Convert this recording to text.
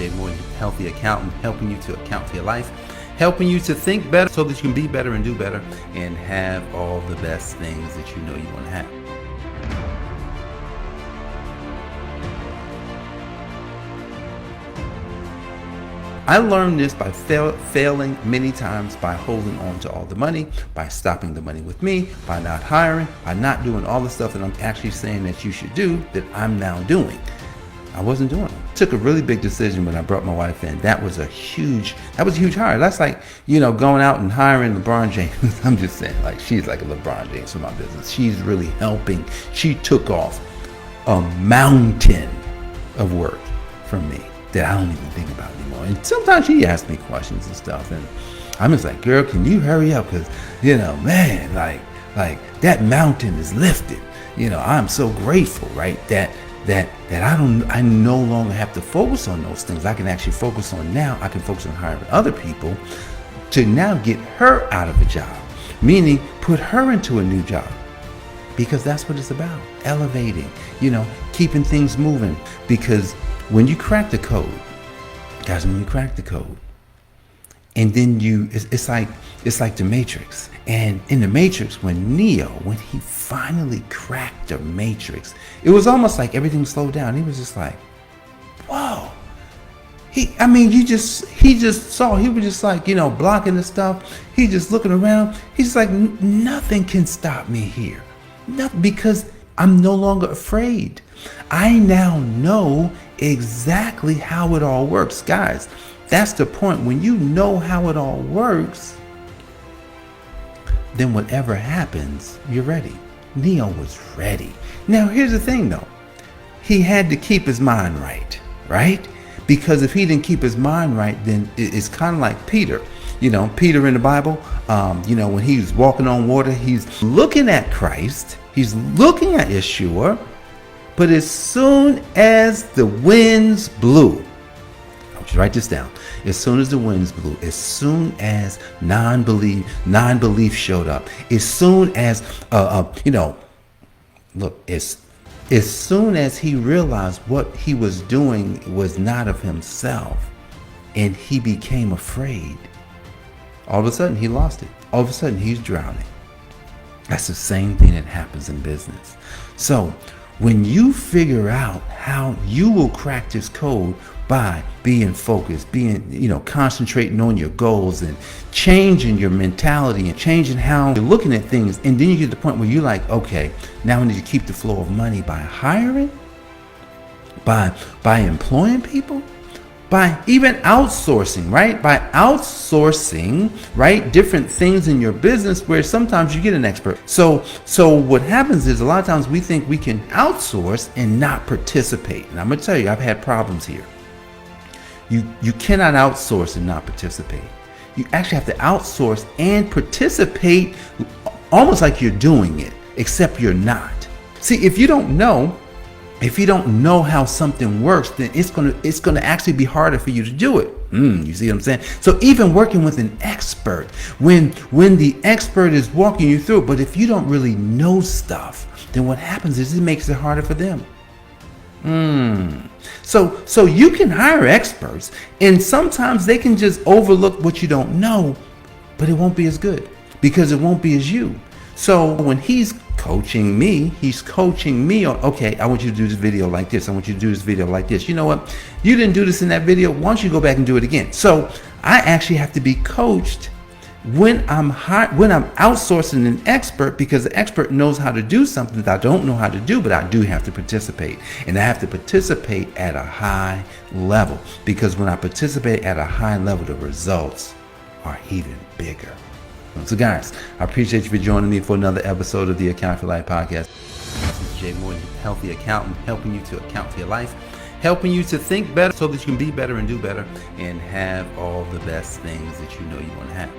Jay Moore, healthy accountant, helping you to account for your life, helping you to think better so that you can be better and do better and have all the best things that you know you want to have. I learned this by failing many times, by holding on to all the money, by stopping the money with me, by not hiring, by not doing all the stuff that I'm actually saying that you should do that I'm now doing. I wasn't doing it. Took a really big decision when I brought my wife in. That was a huge hire. That's like, going out and hiring LeBron James. I'm just saying, like, she's like a LeBron James for my business. She's really helping. She took off a mountain of work from me that I don't even think about anymore. And sometimes she asks me questions and stuff, and I'm just like, girl, can you hurry up? Because, man, like that mountain is lifted. I'm so grateful, right? That I no longer have to focus on those things. I can actually focus on now. I can focus on hiring other people to now get her out of a job, meaning put her into a new job, because that's what it's about. Elevating, keeping things moving. Because when you crack the code, guys, and then it's like the Matrix. And in the Matrix, when he finally cracked the Matrix, it was almost like everything slowed down. He was just like, whoa. He just saw, he was just like, blocking the stuff. He's just looking around. He's like, nothing can stop me here. Nothing, because I'm no longer afraid. I now know exactly how it all works. Guys, that's the point. When you know how it all works, then whatever happens, you're ready. Neo was ready. Now, here's the thing, though. He had to keep his mind right? Because if he didn't keep his mind right, then it's kind of like Peter. Peter in the Bible, when he's walking on water, he's looking at Christ. He's looking at Yeshua. But as soon as the winds blew, I want you to write this down. As soon as the winds blew, as soon as non-belief showed up, as soon as, as soon as he realized what he was doing was not of himself, and he became afraid, all of a sudden he lost it. All of a sudden he's drowning. That's the same thing that happens in business. So when you figure out how you will crack this code by being focused, concentrating on your goals and changing your mentality and changing how you're looking at things, and then you get to the point where you're like, okay, now I need to keep the flow of money by hiring, by employing people, by even outsourcing, right? By outsourcing, right? Different things in your business where sometimes you get an expert. So what happens is a lot of times we think we can outsource and not participate. And I'm going to tell you, I've had problems here. You cannot outsource and not participate. You actually have to outsource and participate almost like you're doing it, except you're not. See, if you don't know how something works, then it's gonna actually be harder for you to do it. You see what I'm saying? So even working with an expert, when the expert is walking you through it, but if you don't really know stuff, then what happens is it makes it harder for them. So you can hire experts, and sometimes they can just overlook what you don't know, but it won't be as good because it won't be as you. So when he's coaching me on, okay, I want you to do this video like this. I want you to do this video like this. You know what? You didn't do this in that video. Why don't you go back and do it again? So I actually have to be coached when I'm outsourcing an expert, because the expert knows how to do something that I don't know how to do, but I do have to participate. And I have to participate at a high level, because when I participate at a high level, the results are even bigger. So guys, I appreciate you for joining me for another episode of the Account for Life podcast. This is Jay Moore, healthy accountant, helping you to account for your life, helping you to think better so that you can be better and do better and have all the best things that you know you want to have.